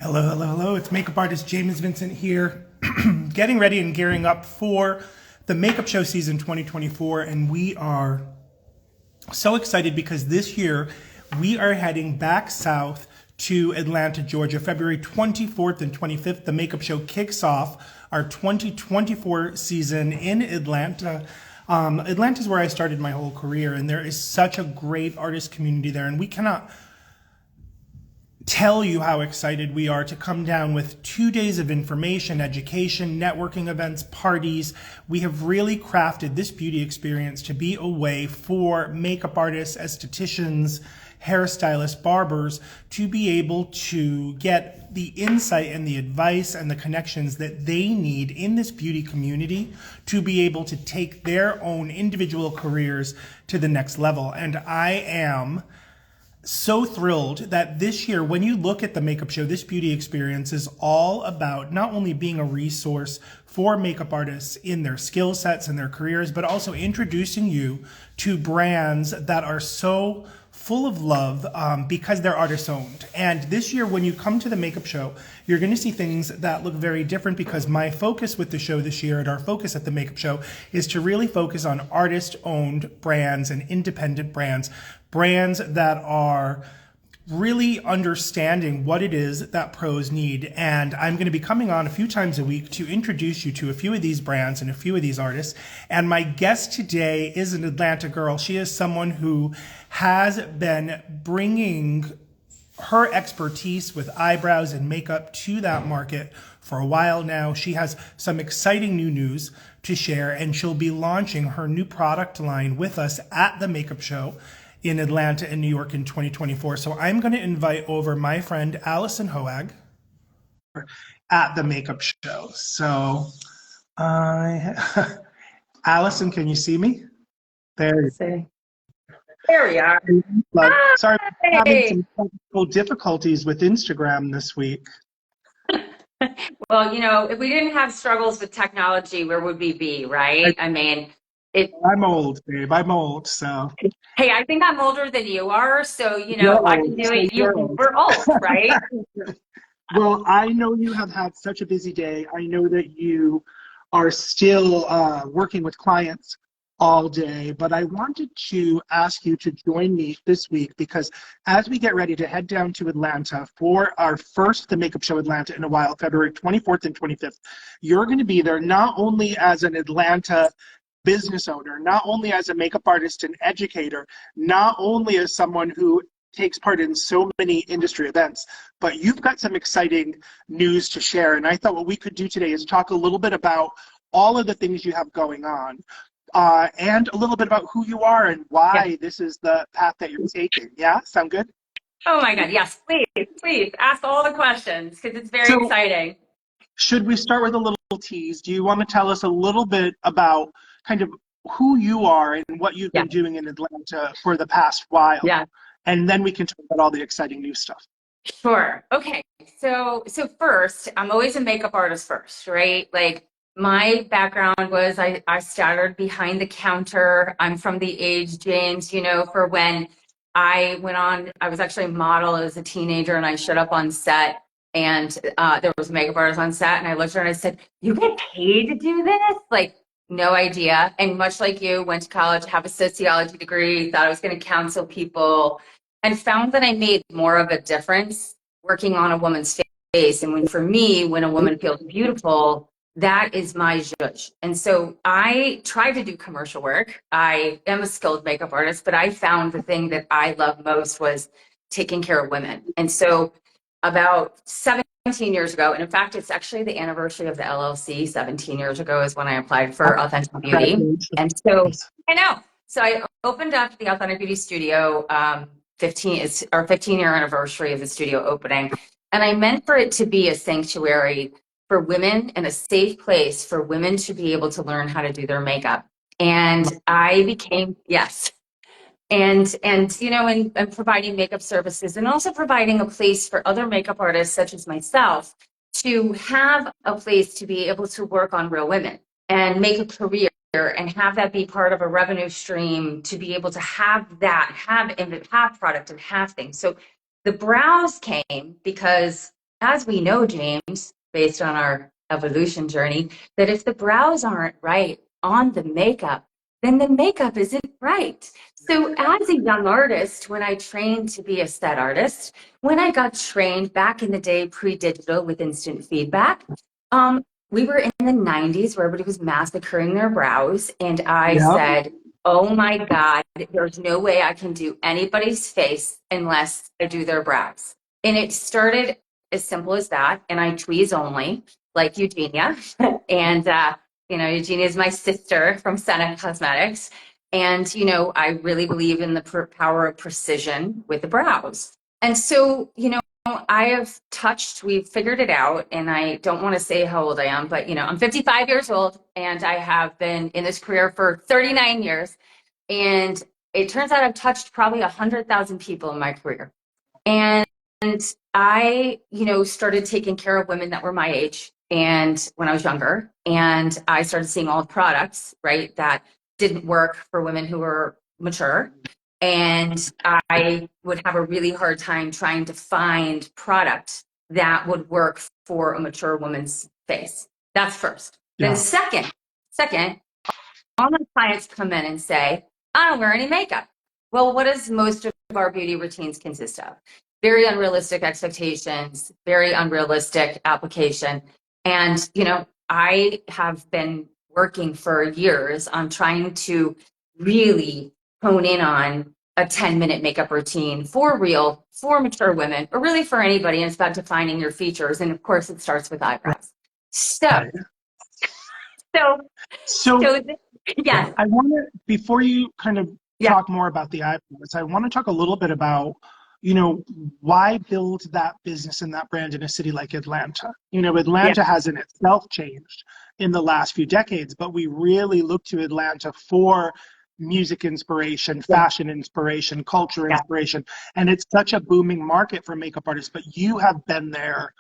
Hello, hello, hello. It's makeup artist James Vincent here, getting ready and gearing up for the makeup show season 2024. And we are so excited because this year we are heading back south to Atlanta, Georgia, February 24th and 25th. The makeup show kicks off our 2024 season in Atlanta. Atlanta is where I started my whole career, and there is such a great artist community there, and we cannot tell you how excited we are to come down with 2 days of information, education, networking events, parties. We have really crafted this beauty experience to be a way for makeup artists, estheticians, hairstylists, barbers to be able to get the insight and the advice and the connections that they need in this beauty community to be able to take their own individual careers to the next level. And I am so thrilled that this year, when you look at the makeup show, this beauty experience is all about not only being a resource for makeup artists in their skill sets and their careers, but also introducing you to brands that are so full of love because they're artist owned. And this year, when you come to the makeup show, you're going to see things that look very different because my focus with the show this year and our focus at the makeup show is to really focus on artist owned brands and independent brands, brands that are really understanding what it is that pros need. And I'm going to be coming on a few times a week to introduce you to a few of these brands and a few of these artists. And my guest today is an Atlanta girl. She is someone who has been bringing her expertise with eyebrows and makeup to that market for a while now. She has some exciting new news to share, and she'll be launching her new product line with us at the makeup show in Atlanta and New York in 2024. So I'm going to invite over my friend Allison Hoag at the makeup show. So Allison, can you see me? There. There we are. Sorry, I'm Hi. having some technical difficulties with Instagram this week. Well, you know, if we didn't have struggles with technology, where would we be, right? I mean, I'm old, babe. I'm old, so. hey, I think I'm older than you are, so, you know, You're I old, can do so it. you're old. We're old, right? Well, I know you have had such a busy day. I know that you are still working with clients all day, but I wanted to ask you to join me this week because as we get ready to head down to Atlanta for our first The Makeup Show Atlanta in a while, February 24th and 25th, you're going to be there not only as an Atlanta business owner, not only as a makeup artist and educator, not only as someone who takes part in so many industry events, but you've got some exciting news to share. And I thought what we could do today is talk a little bit about all of the things you have going on, and a little bit about who you are and why this is the path that you're taking. Yeah, sound good? Oh my God, yes, please ask all the questions because it's very exciting. Should we start with a little tease? Do you want to tell us a little bit about kind of who you are and what you've been doing in Atlanta for the past while? Yeah. And then we can talk about all the exciting new stuff. Sure. Okay. So first, I'm always a makeup artist first, right? Like my background was I started behind the counter. I'm from the age, James, you know, for when I went on, I was actually a model as a teenager and I showed up on set and there was a makeup artist on set and I looked at her and I said, "You get paid to do this?" Like, no idea. And much like you, went to college, have a sociology degree, thought I was going to counsel people, and found that I made more of a difference working on a woman's face. And for me, when a woman feels beautiful, that is my zhuzh. And so I tried to do commercial work. I am a skilled makeup artist, but I found the thing that I love most was taking care of women. And so about 17 years ago, and in fact, it's actually the anniversary of the LLC. 17 years ago is when I applied for Authentic Beauty. And so I know. So I opened up the Authentic Beauty Studio. 15 our 15-year anniversary of the studio opening. And I meant for it to be a sanctuary for women and a safe place for women to be able to learn how to do their makeup. And I became, yes. And you know, and providing makeup services and also providing a place for other makeup artists such as myself to have a place to be able to work on real women and make a career and have that be part of a revenue stream to be able to have product and have things. So the browse came because as we know, James, based on our evolution journey, that if the brows aren't right on the makeup, then the makeup isn't right. So as a young artist, when I trained to be a set artist, when I got trained back in the day, pre-digital with instant feedback, we were in the 90s where everybody was massacring their brows. And I Yep. said, oh my God, there's no way I can do anybody's face unless I do their brows. And it started as simple as that. And I tweeze only, like Eugenia. And, Eugenia is my sister from Senna Cosmetics. And, I really believe in the power of precision with the brows. And so, we've figured it out, and I don't want to say how old I am, but I'm 55 years old and I have been in this career for 39 years. And it turns out I've touched probably 100,000 people in my career. And I, started taking care of women that were my age and when I was younger, and I started seeing all the products, right, that didn't work for women who were mature. And I would have a really hard time trying to find product that would work for a mature woman's face. That's first. Yeah. Then second, all my clients come in and say, I don't wear any makeup. Well, what does most of our beauty routines consist of? Very unrealistic expectations, very unrealistic application. And, I have been working for years on trying to really hone in on a 10-minute makeup routine for real, for mature women, or really for anybody. And it's about defining your features. And of course, it starts with eyebrows. So, Right. so, So yes. I want to, before you kind of Yeah. talk more about the eyebrows, I want to talk a little bit about, why build that business and that brand in a city like Atlanta? Atlanta has in itself changed in the last few decades, but we really look to Atlanta for music inspiration, fashion inspiration, culture inspiration. And it's such a booming market for makeup artists, but you have been there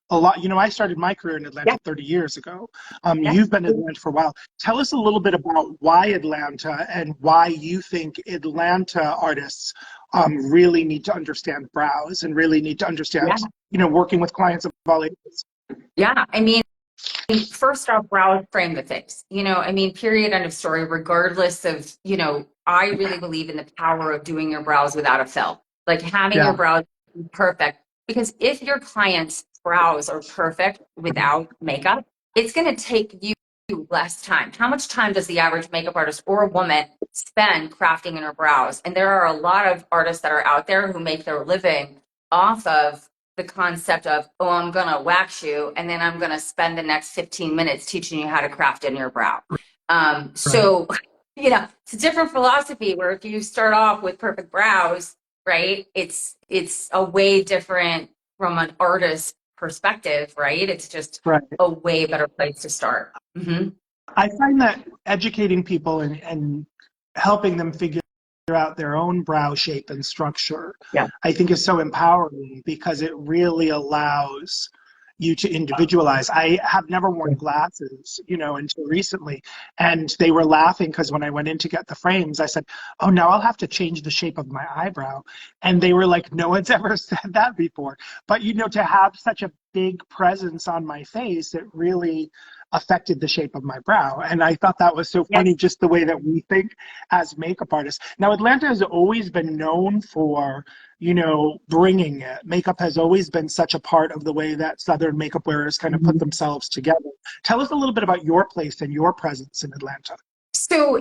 a lot. I started my career in Atlanta 30 years ago. You've been in Atlanta for a while. Tell us a little bit about why Atlanta and why you think Atlanta artists really need to understand brows and really need to understand, working with clients of all ages. Yeah. I mean, first off, brows frame the face. Period, end of story, regardless of, I really believe in the power of doing your brows without a fill. Like having your brows perfect. Because if your client's brows are perfect without makeup, it's going to take you less time. How much time does the average makeup artist or a woman spend crafting in her brows? And there are a lot of artists that are out there who make their living off of the concept of, oh, I'm going to wax you, and then I'm going to spend the next 15 minutes teaching you how to craft in your brow. So, it's a different philosophy where if you start off with perfect brows, right, it's a way different from an artist perspective, right? It's just a way better place to start. Mm-hmm. I find that educating people and helping them figure out their own brow shape and structure, I think is so empowering because it really allows you to individualize. I have never worn glasses, until recently. And they were laughing because when I went in to get the frames, I said, oh, now I'll have to change the shape of my eyebrow. And they were like, no one's ever said that before. But, to have such a big presence on my face, it really affected the shape of my brow. And I thought that was so funny, just the way that we think as makeup artists. Now, Atlanta has always been known for, bringing it. Makeup has always been such a part of the way that Southern makeup wearers kind of put themselves together. Tell us a little bit about your place and your presence in Atlanta. So,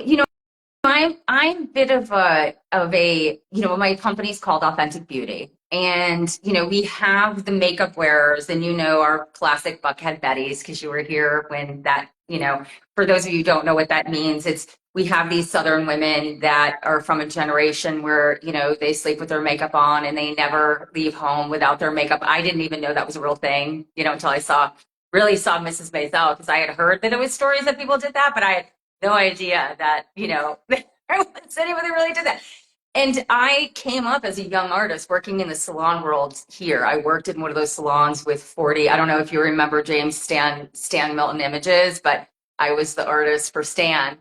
I'm a bit of a my company's called Authentic Beauty. And, we have the makeup wearers and, our classic Buckhead Betties, because you were here when that, for those of you who don't know what that means, we have these Southern women that are from a generation where, they sleep with their makeup on and they never leave home without their makeup. I didn't even know that was a real thing, until I really saw Mrs. Maisel, because I had heard that there was stories that people did that, but I had no idea that, there was anybody really did that. And I came up as a young artist working in the salon world here. I worked in one of those salons with 40, I don't know if you remember James Stan Milton Images, but I was the artist for Stan.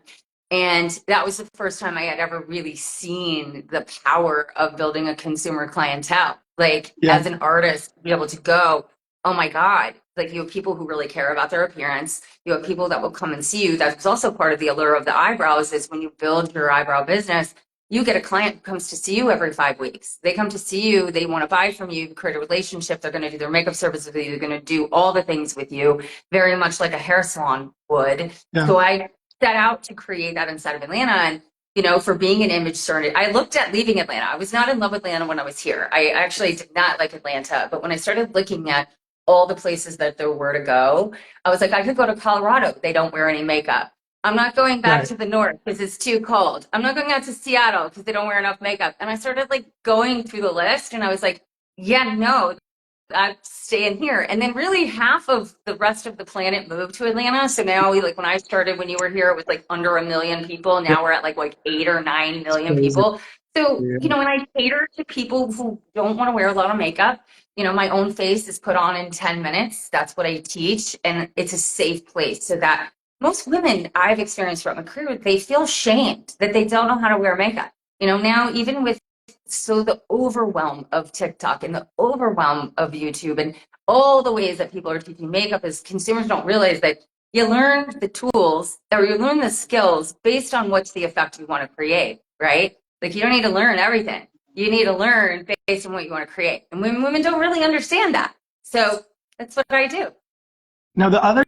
And that was the first time I had ever really seen the power of building a consumer clientele. Like as an artist, be able to go, oh my God, like you have people who really care about their appearance. You have people that will come and see you. That's also part of the allure of the eyebrows is when you build your eyebrow business, you get a client who comes to see you every 5 weeks. They come to see you, they want to buy from you, create a relationship, they're going to do their makeup services with you, they're going to do all the things with you, very much like a hair salon would. Yeah. So I set out to create that inside of Atlanta. And for being an image certain, I looked at leaving Atlanta. I was not in love with Atlanta when I was here. I actually did not like Atlanta. But when I started looking at all the places that there were to go, I was like, I could go to Colorado. They don't wear any makeup. I'm not going back Right. to the north because it's too cold. I'm not going out to Seattle because they don't wear enough makeup. And I started like going through the list and I was like, yeah, no, I'm staying here. And then really half of the rest of the planet moved to Atlanta. So now when I started, when you were here, it was like under 1 million people. Now we're at like 8 or 9 million Crazy. people. So, Yeah. and I cater to people who don't want to wear a lot of makeup. My own face is put on in 10 minutes. That's what I teach. And it's a safe place so that most women I've experienced throughout my career, they feel shamed that they don't know how to wear makeup. Now even with the overwhelm of TikTok and the overwhelm of YouTube and all the ways that people are teaching makeup is consumers don't realize that you learn the tools or you learn the skills based on what's the effect you want to create, right? Like you don't need to learn everything. You need to learn based on what you want to create. And women don't really understand that. So that's what I do. Now, the other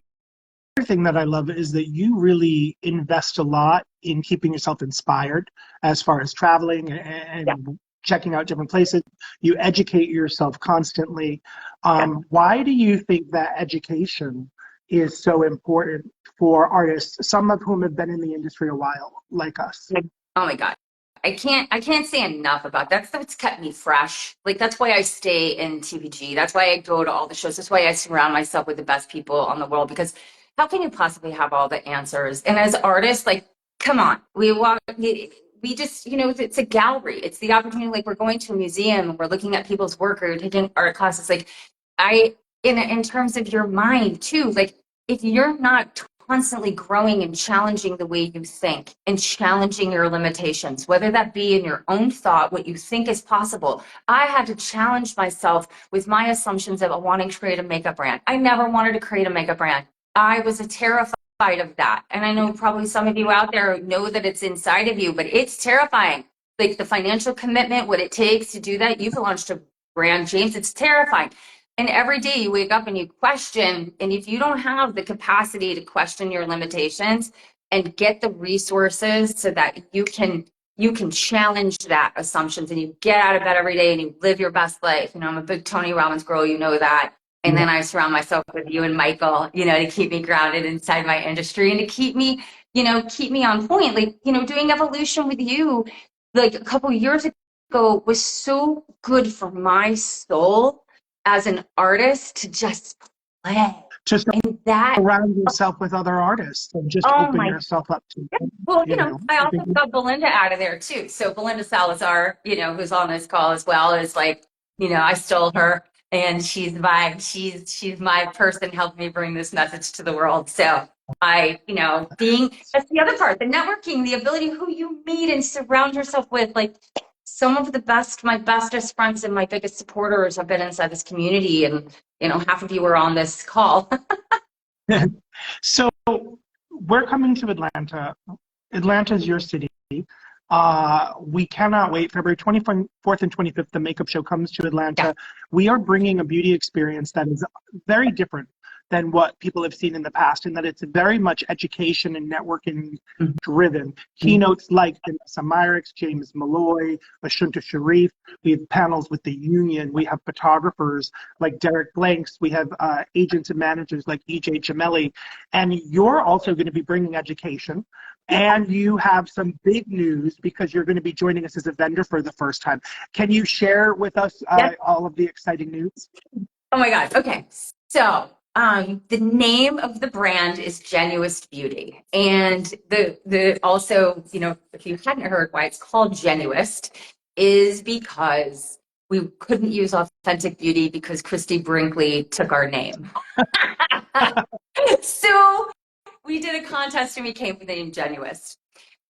thing that I love is that you really invest a lot in keeping yourself inspired as far as traveling Yeah. and checking out different places. You educate yourself constantly. Yeah. Why do you think that education is so important for artists, some of whom have been in the industry a while, like us? Oh my God. I can't say enough about that. That's what's kept me fresh. Like that's why I stay in TVG. That's why I go to all the shows. That's why I surround myself with the best people on the world because how can you possibly have all the answers? And as artists, like, come on, we just, it's a gallery. It's the opportunity. Like we're going to a museum and we're looking at people's work or you're taking art classes. Like in terms of your mind too, like if you're not constantly growing and challenging the way you think and challenging your limitations, whether that be in your own thought, what you think is possible. I had to challenge myself with my assumptions of wanting to create a makeup brand. I never wanted to create a makeup brand. I was terrified of that. And I know probably some of you out there know that it's inside of you, but it's terrifying. Like the financial commitment, what it takes to do that. You've launched a brand, James. It's terrifying. And every day you wake up and you question, and if you don't have the capacity to question your limitations and get the resources so that you can challenge that assumptions and you get out of bed every day and you live your best life. I'm a big Tony Robbins girl, you know that. And then I surround myself with you and Michael, to keep me grounded inside my industry and to keep me on point. Like, doing evolution with you like a couple years ago was so good for my soul as an artist to just play. Just And that, surround yourself with other artists and just oh open my, yourself up to them, well, I I also think. got Belinda out of there too. So Belinda Salazar, who's on this call as well, is like, I stole her and she's my person helping me bring this message to the world. So that's the other part, the networking, the ability who you meet and surround yourself with, like some of my bestest friends and my biggest supporters have been inside this community. And, half of you were on this call. So we're coming to Atlanta. Atlanta is your city. We cannot wait. February 24th and 25th, the makeup show comes to Atlanta. Yeah. We are bringing a beauty experience that is very different than what people have seen in the past, in that it's very much education and networking driven. Keynotes like Vanessa Myricks, James Malloy, Ashunta Sharif. We have panels with the union. We have photographers like Derek Blanks. We have agents and managers like EJ Gemelli. And you're also going to be bringing education. And you have some big news because you're going to be joining us as a vendor for the first time. Can you share with us all of the exciting news? Oh my God. Okay. So the name of the brand is Genuist Beauty. And the also, if you hadn't heard why it's called Genuist, is because we couldn't use authentic beauty because Christy Brinkley took our name. So we did a contest and we came with the name Genuist.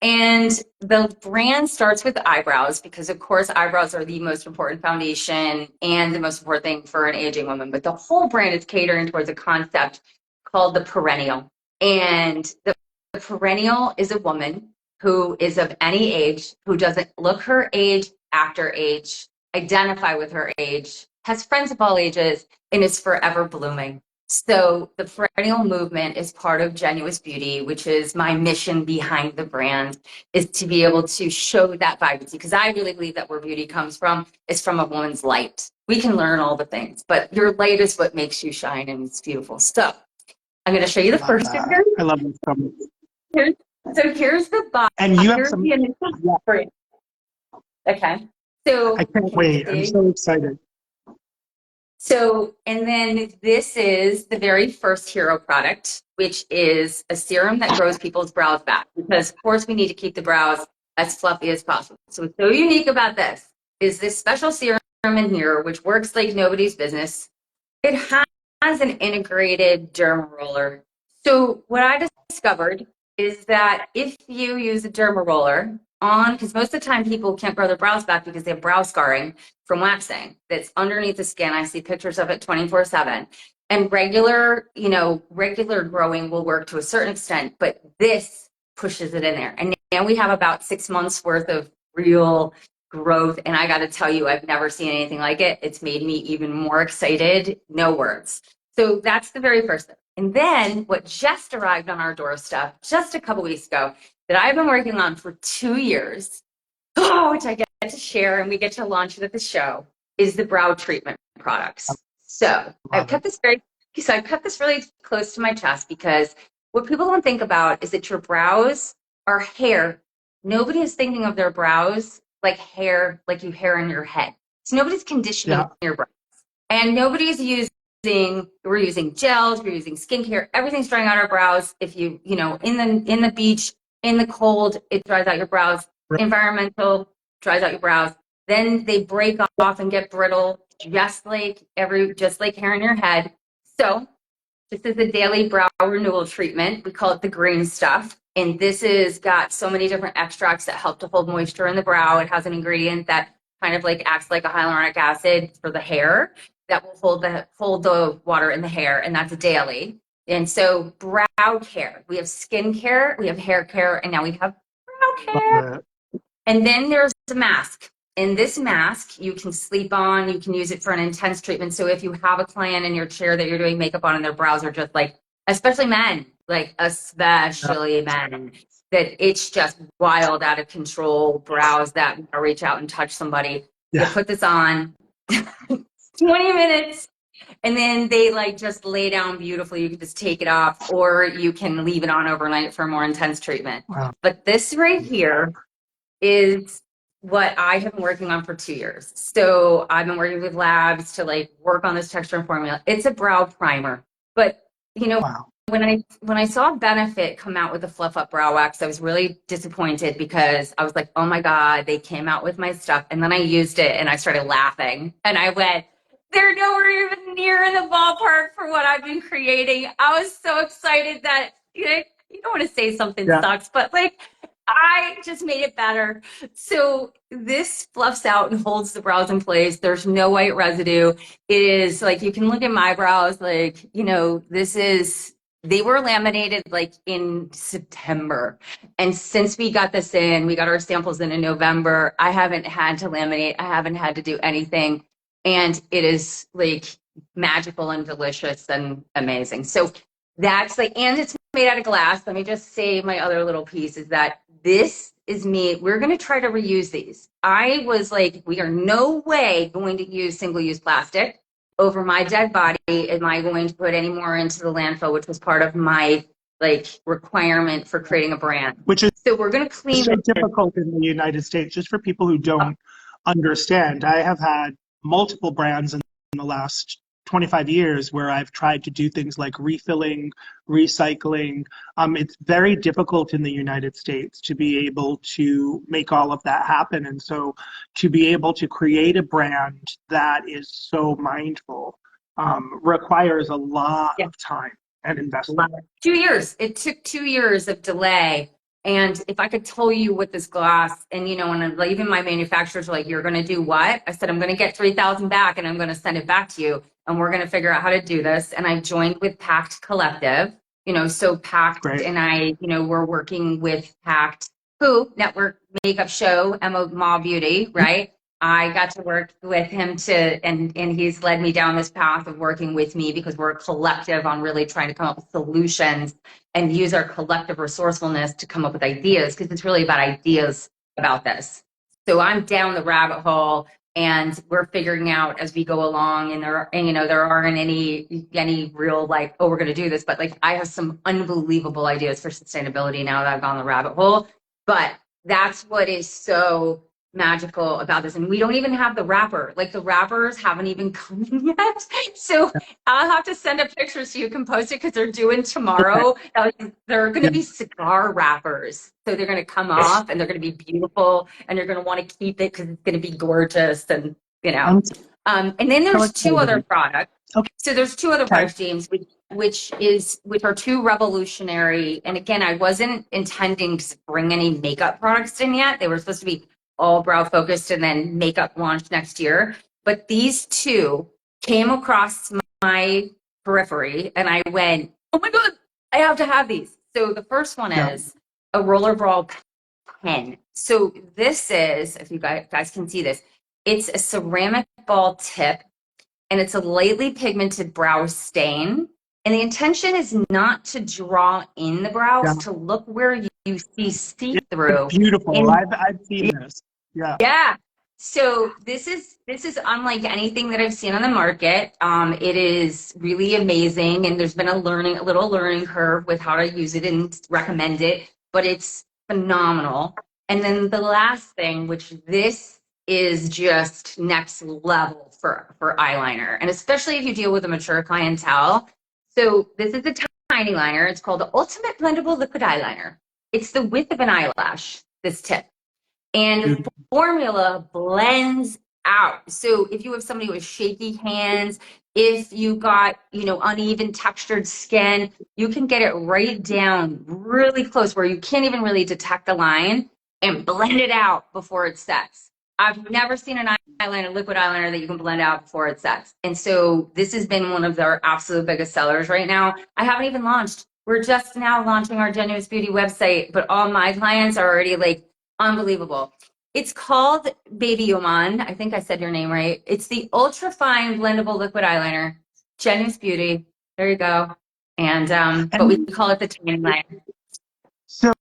And the brand starts with eyebrows because, of course, eyebrows are the most important foundation and the most important thing for an aging woman. But the whole brand is catering towards a concept called the perennial. And the perennial is a woman who is of any age, who doesn't look her age, act her age, identify with her age, has friends of all ages, and is forever blooming. So the perennial movement is part of Genuist Beauty, which is my mission behind the brand, is to be able to show that vibrancy. Because I really believe that where beauty comes from is from a woman's light. We can learn all the things, but your light is what makes you shine, and it's beautiful. So I'm going to show you the first of yours. I love this so much. So here's the body. And you have here's some. the initial brand. Okay. So I can't wait. I'm so excited. So, and then this is the very first hero product, which is a serum that grows people's brows back. Because of course we need to keep the brows as fluffy as possible. So what's so unique about this is this special serum in here, which works like nobody's business. It has an integrated derma roller. So what I discovered is that if you use a derma roller on, because most of the time people can't grow their brows back because they have brow scarring from waxing that's underneath the skin. I see pictures of it 24/7. And regular, regular growing will work to a certain extent, but this pushes it in there. And now we have about 6 months worth of real growth. And I got to tell you, I've never seen anything like it. It's made me even more excited. No words. So that's the very first thing. And then what just arrived on our doorstep just a couple weeks ago that I've been working on for 2 years, which I get to share and we get to launch it at the show, is the brow treatment products. So I've kept this really close to my chest because what people don't think about is that your brows are hair. Nobody is thinking of their brows like hair, like you hair in your head. So nobody's conditioning your brows. And nobody's we're using gels, we're using skincare, everything's drying out our brows. If you, in the beach, in the cold, it dries out your brows. Environmental dries out your brows. Then they break off and get brittle, just like hair in your head. So this is a daily brow renewal treatment. We call it the green stuff. And this is got so many different extracts that help to hold moisture in the brow. It has an ingredient that kind of like acts like a hyaluronic acid for the hair that will hold the water in the hair, and that's daily. And so brow care, we have skin care, we have hair care, and now we have brow care. And then there's a mask. And this mask you can sleep on, you can use it for an intense treatment. So if you have a client in your chair that you're doing makeup on and their brows are just like, especially men, men, that it's just wild, out of control brows that reach out and touch somebody. You put this on 20 minutes and then they just lay down beautifully. You can just take it off or you can leave it on overnight for a more intense treatment. Wow. But this right here is what I have been working on for 2 years. So I've been working with labs to work on this texture and formula. It's a brow primer, but wow. When I saw Benefit come out with the Fluff Up Brow Wax, I was really disappointed because I was like, oh my God, they came out with my stuff. And then I used it and I started laughing and I went, they're nowhere even near in the ballpark for what I've been creating. I was so excited that, you don't want to say something sucks, but I just made it better. So this fluffs out and holds the brows in place. There's no white residue. It is you can look at my brows, they were laminated in September. And since we got our samples in November, I haven't had to laminate. I haven't had to do anything. And it is magical and delicious and amazing. So that's and it's made out of glass. Let me just say my other little piece is that this is me. We're going to try to reuse these. I was we are no way going to use single-use plastic over my dead body. Am I going to put any more into the landfill, which was part of my requirement for creating a brand. So we're going to clean it. It's so difficult in the United States, just for people who don't understand. I have had multiple brands in the last 25 years where I've tried to do things like refilling, recycling. It's very difficult in the United States to be able to make all of that happen. And so to be able to create a brand that is so mindful requires a lot of time and investment. 2 years. It took 2 years of delay. And if I could tell you what this glass, and and even my manufacturers are like, you're going to do what? I said, I'm going to get 3,000 back and I'm going to send it back to you. And we're going to figure out how to do this. And I joined with Pact Collective, so Pact Great. and I, we're working with Pact, who network makeup show, Emma Ma Beauty, right? I got to work with him and he's led me down this path of working with me because we're a collective on really trying to come up with solutions and use our collective resourcefulness to come up with ideas, because it's really about ideas about this. So I'm down the rabbit hole and we're figuring out as we go along, and there aren't any real like, oh, we're going to do this, but like I have some unbelievable ideas for sustainability now that I've gone the rabbit hole. But that's what is so magical about this. And we don't even have the wrapper. Like the wrappers haven't even come in yet. So I'll have to send a picture so you can post it because they're doing tomorrow. They're going to be cigar wrappers. So they're going to come off and they're going to be beautiful and you're going to want to keep it because it's going to be gorgeous. And, and then there's two other products. Okay. So there's two other products, James, which are two revolutionary. And again, I wasn't intending to bring any makeup products in yet. They were supposed to be all brow focused and then makeup launched next year. But these two came across my periphery and I went, oh my God, I have to have these. So the first one is a rollerball pen. So this is, if you guys can see this, it's a ceramic ball tip and it's a lightly pigmented brow stain. And the intention is not to draw in the brows, to look where you see through. Beautiful. I've seen this. Yeah. Yeah. So this is unlike anything that I've seen on the market. It is really amazing, and there's been a little learning curve with how to use it and recommend it, but it's phenomenal. And then the last thing, which this is just next level for eyeliner, and especially if you deal with a mature clientele. So this is a tiny liner. It's called the Ultimate Blendable Liquid Eyeliner. It's the width of an eyelash, this tip. And the formula blends out. So if you have somebody with shaky hands, if you got, uneven textured skin, you can get it right down really close where you can't even really detect the line and blend it out before it sets. I've never seen an eyeliner, liquid eyeliner that you can blend out before it sets. And so this has been one of their absolute biggest sellers right now. I haven't even launched. We're just now launching our Genuist Beauty website, but all my clients are already like, unbelievable. It's called Baby Oman. I think I said your name right. It's the ultra fine blendable liquid eyeliner, Genuist Beauty. There you go. And but we call it the tan liner. So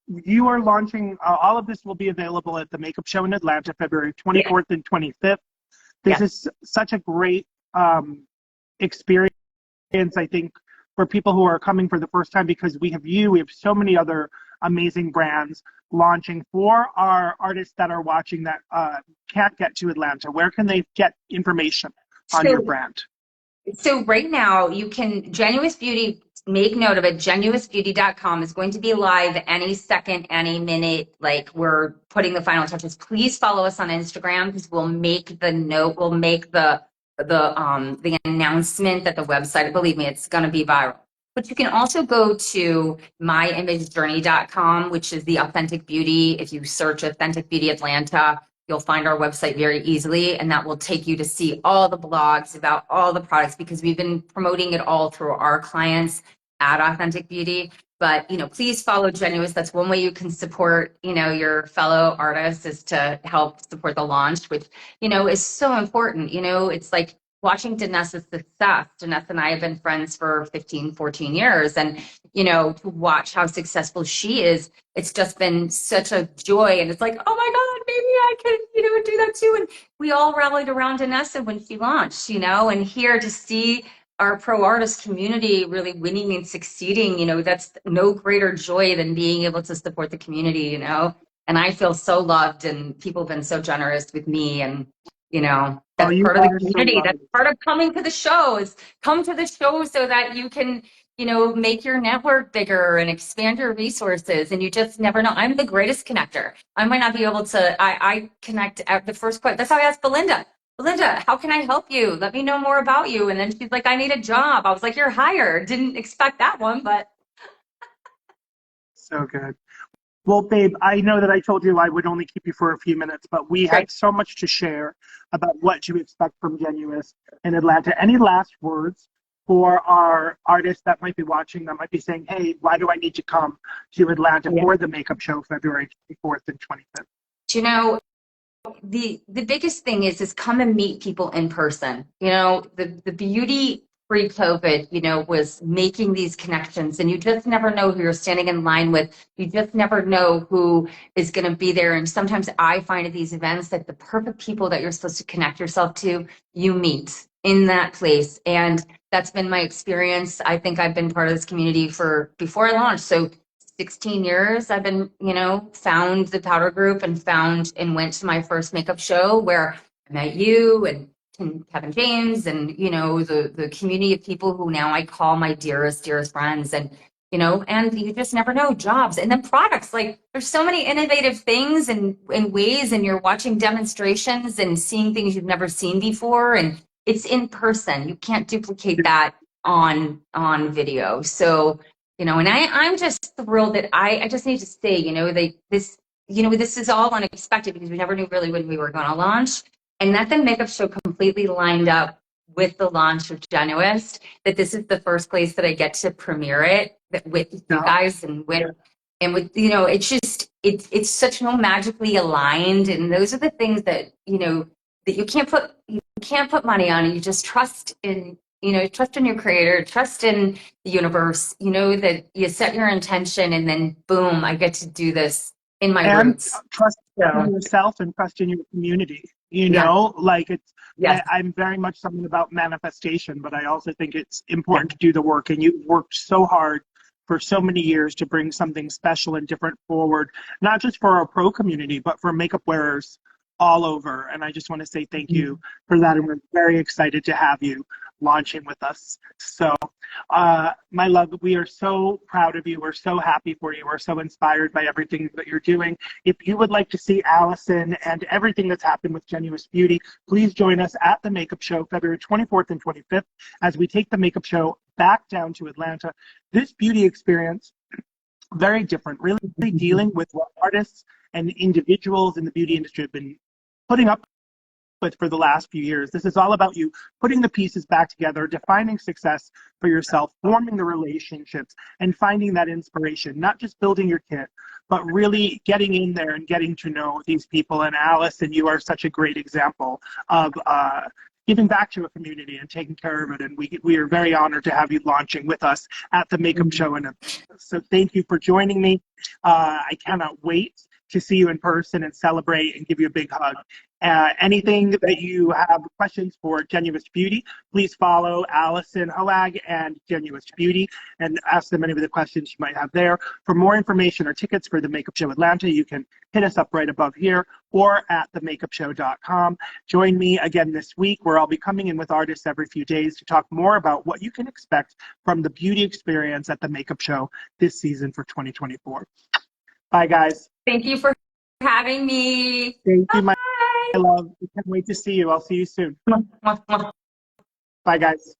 you are launching. All of this will be available at the Makeup Show in Atlanta, February 24th and 25th. This is such a great experience, I think, for people who are coming for the first time, because we have so many other amazing brands launching for our artists that are watching that can't get to Atlanta. Where can they get information on your brand? So right now you can, Genuist Beauty, make note of it, genuistbeauty.com is going to be live any second, any minute. Like we're putting the final touches. Please follow us on Instagram because we'll make the announcement that the website, believe me, it's going to be viral. But you can also go to myimagejourney.com, which is the Authentic Beauty. If you search Authentic Beauty Atlanta, you'll find our website very easily, and that will take you to see all the blogs about all the products, because we've been promoting it all through our clients at Authentic Beauty. But, please follow Genuist. That's one way you can support, your fellow artists, is to help support the launch, which, is so important. It's like watching Danessa's success. Danessa and I have been friends for 15, 14 years. And, to watch how successful she is, it's just been such a joy. And it's like, oh my God, maybe I can, do that too. And we all rallied around Danessa when she launched, and here to see our pro artist community really winning and succeeding, that's no greater joy than being able to support the community, and I feel so loved, and people have been so generous with me, and, that's part of the community. That's part of coming to the show, is come to the show so that you can, make your network bigger and expand your resources. And you just never know. I'm the greatest connector. I might not be able to, I connect at the first question. That's how I asked Belinda, how can I help you? Let me know more about you. And then she's like, I need a job. I was like, you're hired. Didn't expect that one, but. So good. Well, babe, I know that I told you I would only keep you for a few minutes, but we Great. had so much to share about what to expect from Genuist in Atlanta. Any last words for our artists that might be watching, that might be saying, hey, why do I need to come to Atlanta Yeah. for the makeup show February 24th and 25th? Do you know, the biggest thing is come and meet people in person. You know, the beauty pre-COVID, you know, was making these connections, and you just never know who you're standing in line with. You just never know who is going to be there. And sometimes I find at these events that the perfect people that you're supposed to connect yourself to, you meet in that place. And that's been my experience. I think I've been part of this community for before I launched. So 16 years I've been, you know, found the powder group and found and went to my first makeup show where I met you and Kevin James and, you know, the community of people who now I call my dearest, dearest friends. And, you know, and you just never know, jobs and then products. Like there's so many innovative things and ways, and you're watching demonstrations and seeing things you've never seen before. And it's in person. You can't duplicate that on video. So, you know, and I'm just thrilled that I just need to say, you know, this is all unexpected because we never knew really when we were going to launch. And that the makeup show completely lined up with the launch of Genuist, that this is the first place that I get to premiere it with you guys and with, you know, it's just, it's such no magically aligned. And those are the things that, you know, that you can't put money on, and you just trust in, you know, trust in your creator, trust in the universe, you know, that you set your intention and then boom, I get to do this in my And roots. trust So, in yourself and trust in your community. You yeah, know, like yes, I'm very much something about manifestation, but I also think it's important to do the work. And you've worked so hard for so many years to bring something special and different forward, not just for our pro community, but for makeup wearers all over. And I just want to say thank you for that. And we're very excited to have you launching with us. So, my love, we are so proud of you. We're so happy for you. We're so inspired by everything that you're doing. If you would like to see Allison and everything that's happened with Genuist Beauty, please join us at the Makeup Show February 24th and 25th as we take the Makeup Show back down to Atlanta. This beauty experience, very different, really dealing with what artists and individuals in the beauty industry have been putting up with for the last few years. This is all about you putting the pieces back together, defining success for yourself, forming the relationships, and finding that inspiration, not just building your kit, but really getting in there and getting to know these people. And Allison, you are such a great example of giving back to a community and taking care of it. And we are very honored to have you launching with us at the Makeup Show. And so thank you for joining me. I cannot wait to see you in person and celebrate and give you a big hug. Anything that you have questions for Genuist Beauty, please follow Allison Hoag and Genuist Beauty and ask them any of the questions you might have there. For more information or tickets for the Makeup Show Atlanta, you can hit us up right above here or at themakeupshow.com. Join me again this week, where I'll be coming in with artists every few days to talk more about what you can expect from the beauty experience at the Makeup Show this season for 2024. Bye, guys. thank you for having me. Thank you, my Bye. love. I can't wait to see you. I'll see you soon. Bye, guys.